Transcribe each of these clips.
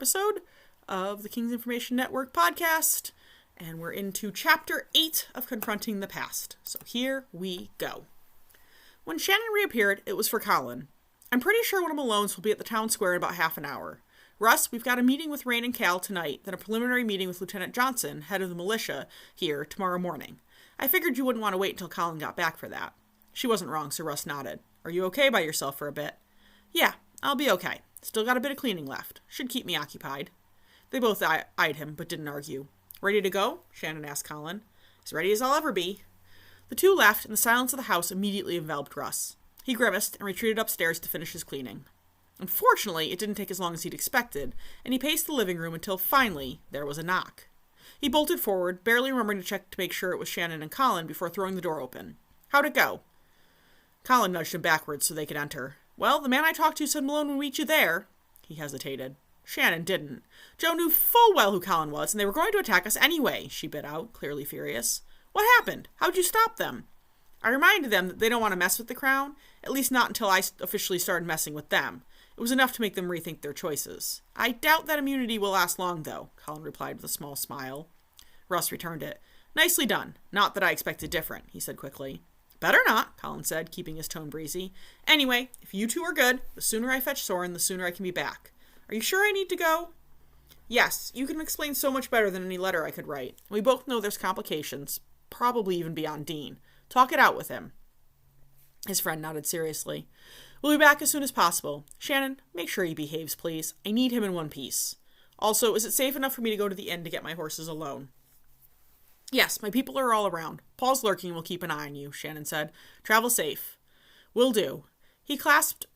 episode of the King's Information Network podcast, and we're into Chapter 8 of Confronting the Past. So here we go. When Shannon reappeared, it was for Colin. I'm pretty sure one of Malone's will be at the town square in about half an hour. Russ, we've got a meeting with Rain and Cal tonight, then a preliminary meeting with Lieutenant Johnson, head of the militia, here tomorrow morning. I figured you wouldn't want to wait until Colin got back for that. She wasn't wrong, so Russ nodded. Are you okay by yourself for a bit? Yeah, I'll be okay. Still got a bit of cleaning left. Should keep me occupied. They both eyed him, but didn't argue. Ready to go? Shannon asked Colin. As ready as I'll ever be. The two left, and the silence of the house immediately enveloped Russ. He grimaced and retreated upstairs to finish his cleaning. Unfortunately, it didn't take as long as he'd expected, and he paced the living room until finally there was a knock. He bolted forward, barely remembering to check to make sure it was Shannon and Colin before throwing the door open. How'd it go? Colin nudged him backwards so they could enter. Well, the man I talked to said Malone would meet you there. He hesitated. Shannon didn't. Joe knew full well who Colin was, and they were going to attack us anyway, she bit out, clearly furious. What happened? How'd you stop them? I reminded them that they don't want to mess with the crown, at least not until I officially started messing with them. It was enough to make them rethink their choices. I doubt that immunity will last long, though, Colin replied with a small smile. Russ returned it. Nicely done. Not that I expected different, he said quickly. Better not, Colin said, keeping his tone breezy. Anyway, if you two are good, the sooner I fetch Soren, the sooner I can be back. Are you sure I need to go? Yes, you can explain so much better than any letter I could write. We both know there's complications, probably even beyond Dean. Talk it out with him. His friend nodded seriously. We'll be back as soon as possible. Shannon, make sure he behaves, please. I need him in one piece. Also, is it safe enough for me to go to the inn to get my horses alone? Yes, my people are all around. Paul's lurking and will keep an eye on you, Shannon said. Travel safe. Will do. He clasped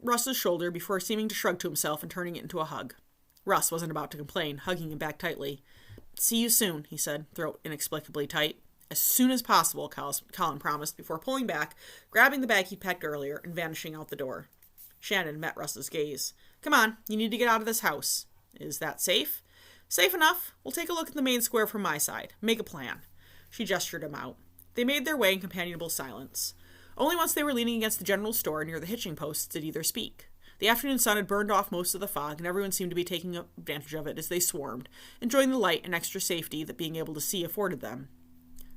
Russ's shoulder before seeming to shrug to himself and turning it into a hug. Russ wasn't about to complain, hugging him back tightly. See you soon, he said, throat inexplicably tight. As soon as possible, Colin promised, before pulling back, grabbing the bag he'd packed earlier, and vanishing out the door. Shannon met Russ's gaze. Come on, you need to get out of this house. Is that safe? Safe enough. We'll take a look at the main square from my side. Make a plan. She gestured him out. They made their way in companionable silence. Only once they were leaning against the general store near the hitching posts did either speak. The afternoon sun had burned off most of the fog, and everyone seemed to be taking advantage of it as they swarmed, enjoying the light and extra safety that being able to see afforded them.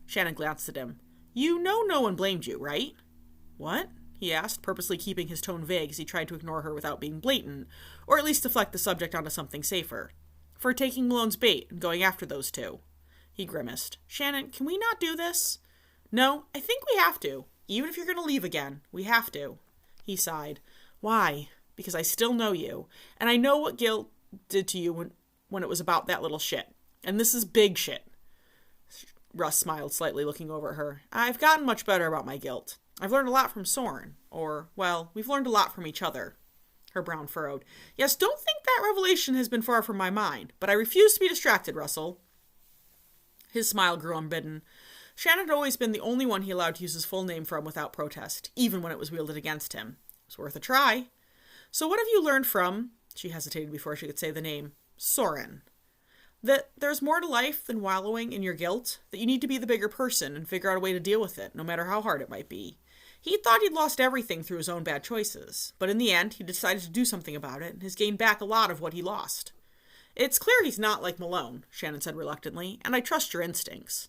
Shannon glanced at him. You know no one blamed you, right? What? He asked, purposely keeping his tone vague as he tried to ignore her without being blatant, or at least deflect the subject onto something safer. For taking Malone's bait and going after those two. He grimaced. Shannon, can we not do this? No, I think we have to. Even if you're going to leave again, we have to. He sighed. Why? Because I still know you, and I know what Gil did to you when it was about that little shit. And this is big shit. Russ smiled slightly, looking over at her. I've gotten much better about my guilt. I've learned a lot from Soren. Or, well, we've learned a lot from each other. Her brow furrowed. Yes, don't think that revelation has been far from my mind, but I refuse to be distracted, Russell. His smile grew unbidden. Shannon had always been the only one he allowed to use his full name from without protest, even when it was wielded against him. It was worth a try. So what have you learned from, she hesitated before she could say the name, Soren? That there's more to life than wallowing in your guilt, that you need to be the bigger person and figure out a way to deal with it, no matter how hard it might be. He thought he'd lost everything through his own bad choices, but in the end, he decided to do something about it and has gained back a lot of what he lost. It's clear he's not like Malone, Shannon said reluctantly, and I trust your instincts.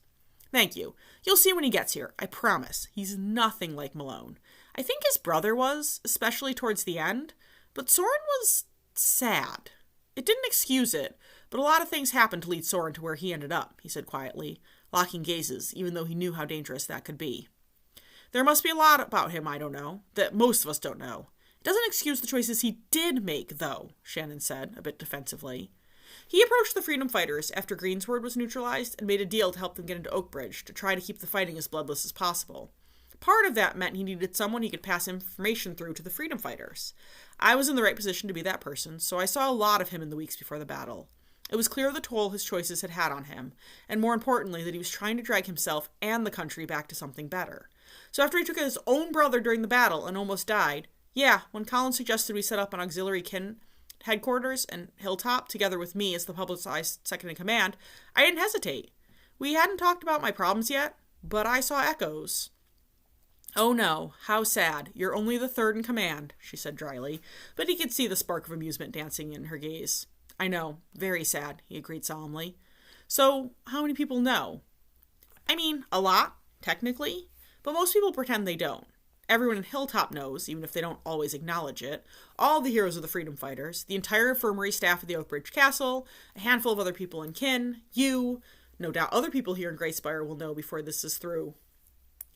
Thank you. You'll see when he gets here, I promise. He's nothing like Malone. I think his brother was, especially towards the end, but Soren was sad. It didn't excuse it, but a lot of things happened to lead Soren to where he ended up, he said quietly, locking gazes, even though he knew how dangerous that could be. There must be a lot about him I don't know, that most of us don't know. It doesn't excuse the choices he did make, though, Shannon said, a bit defensively. He approached the Freedom Fighters after Greensword was neutralized and made a deal to help them get into Oakbridge to try to keep the fighting as bloodless as possible. Part of that meant he needed someone he could pass information through to the Freedom Fighters. I was in the right position to be that person, so I saw a lot of him in the weeks before the battle. It was clear the toll his choices had had on him, and more importantly that he was trying to drag himself and the country back to something better. So after he took his own brother during the battle and almost died, when Colin suggested we set up an auxiliary headquarters and Hilltop together with me as the publicized second-in-command, I didn't hesitate. We hadn't talked about my problems yet, but I saw echoes. Oh no, how sad. You're only the third in command, she said dryly, but he could see the spark of amusement dancing in her gaze. I know, very sad, he agreed solemnly. So, how many people know? I mean, a lot, technically, but most people pretend they don't. Everyone in Hilltop knows, even if they don't always acknowledge it. All the heroes of the freedom fighters, the entire infirmary staff at the Oakbridge Castle, a handful of other people in kin, you. No doubt other people here in Greyspire will know before this is through.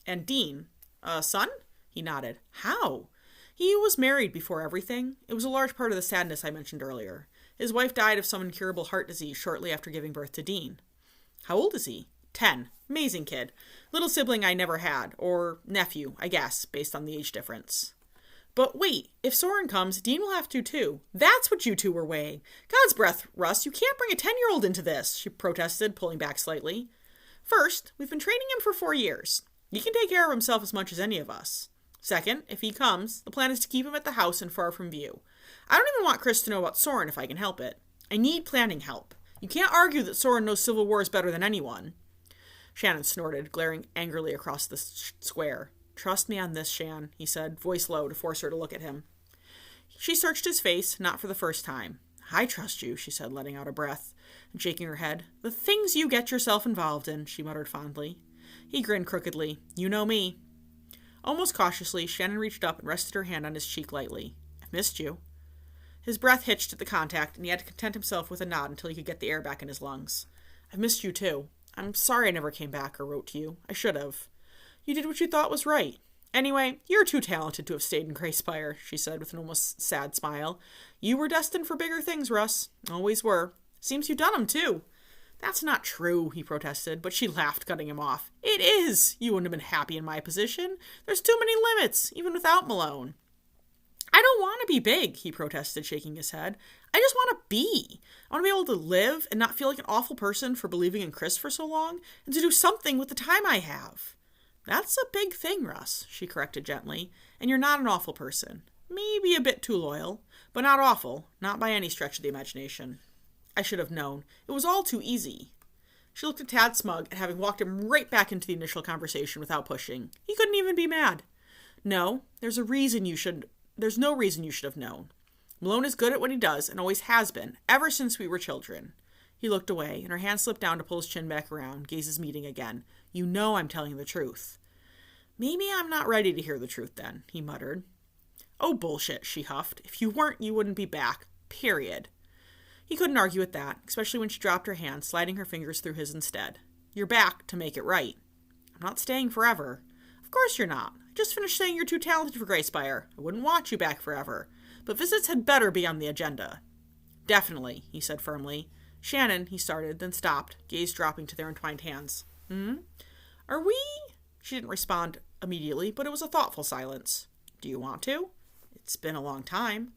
And Dean. Son? He nodded. How? He was married before everything. It was a large part of the sadness I mentioned earlier. His wife died of some incurable heart disease shortly after giving birth to Dean. How old is he? 10. Amazing kid. Little sibling I never had. Or nephew, I guess, based on the age difference. But wait, if Soren comes, Dean will have to too. That's what you two were weighing. God's breath, Russ, you can't bring a 10-year-old into this, she protested, pulling back slightly. First, we've been training him for 4 years. He can take care of himself as much as any of us. Second, if he comes, the plan is to keep him at the house and far from view. I don't even want Chris to know about Soren if I can help it. I need planning help. You can't argue that Soren knows Civil Wars better than anyone. Shannon snorted, glaring angrily across the square. Trust me on this, Shan, he said, voice low to force her to look at him. She searched his face, not for the first time. I trust you, she said, letting out a breath, and shaking her head. The things you get yourself involved in, she muttered fondly. He grinned crookedly. You know me. Almost cautiously, Shannon reached up and rested her hand on his cheek lightly. I've missed you. His breath hitched at the contact, and he had to content himself with a nod until he could get the air back in his lungs. I've missed you, too. I'm sorry I never came back or wrote to you. I should have. You did what you thought was right. Anyway, you're too talented to have stayed in Greyspire, she said with an almost sad smile. You were destined for bigger things, Russ. Always were. Seems you've done 'em, too. That's not true, he protested, but she laughed, cutting him off. It is! You wouldn't have been happy in my position. There's too many limits, even without Malone. I don't want to be big, he protested, shaking his head. I just want to be. I want to be able to live and not feel like an awful person for believing in Chris for so long, and to do something with the time I have. That's a big thing, Russ, she corrected gently, and you're not an awful person. Maybe a bit too loyal, but not awful, not by any stretch of the imagination. I should have known. It was all too easy. She looked at Tad smug at having walked him right back into the initial conversation without pushing. He couldn't even be mad. No, there's no reason you should have known. Malone is good at what he does and always has been, ever since we were children. He looked away, and her hand slipped down to pull his chin back around, gazes meeting again. You know I'm telling the truth. Maybe I'm not ready to hear the truth then, he muttered. Oh, bullshit, she huffed. If you weren't, you wouldn't be back. Period. He couldn't argue with that, especially when she dropped her hand, sliding her fingers through his instead. You're back to make it right. I'm not staying forever. Of course you're not. I just finished saying you're too talented for Greyspire. I wouldn't want you back forever. But visits had better be on the agenda. Definitely, he said firmly. Shannon, he started, then stopped, gaze dropping to their entwined hands. Are we? She didn't respond immediately, but it was a thoughtful silence. Do you want to? It's been a long time.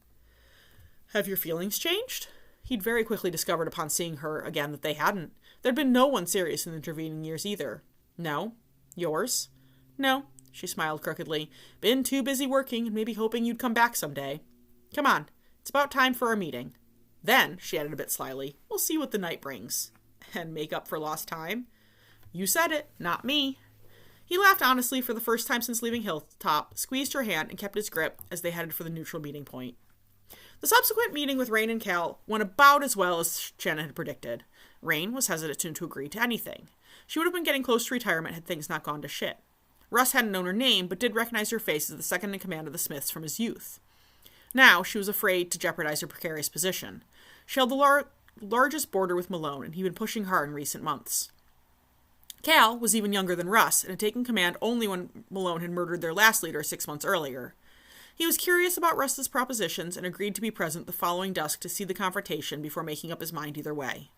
Have your feelings changed? He'd very quickly discovered upon seeing her again that they hadn't. There'd been no one serious in the intervening years either. No? Yours? No, she smiled crookedly. Been too busy working and maybe hoping you'd come back someday. Come on, it's about time for our meeting. Then, she added a bit slyly, we'll see what the night brings. And make up for lost time? You said it, not me. He laughed honestly for the first time since leaving Hilltop, squeezed her hand, and kept his grip as they headed for the neutral meeting point. The subsequent meeting with Rain and Cal went about as well as Shannon had predicted. Rain was hesitant to agree to anything. She would have been getting close to retirement had things not gone to shit. Russ hadn't known her name, but did recognize her face as the second in command of the Smiths from his youth. Now, she was afraid to jeopardize her precarious position. She held the largest border with Malone, and he'd been pushing hard in recent months. Cal was even younger than Russ, and had taken command only when Malone had murdered their last leader 6 months earlier. He was curious about Russ's propositions and agreed to be present the following dusk to see the confrontation before making up his mind either way.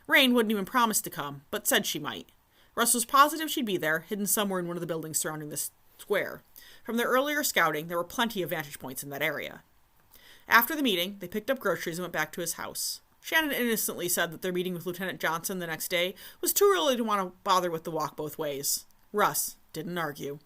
Rain wouldn't even promise to come, but said she might. Russ was positive she'd be there, hidden somewhere in one of the buildings surrounding the square. From their earlier scouting, there were plenty of vantage points in that area. After the meeting, they picked up groceries and went back to his house. Shannon innocently said that their meeting with Lieutenant Johnson the next day was too early to want to bother with the walk both ways. Russ didn't argue.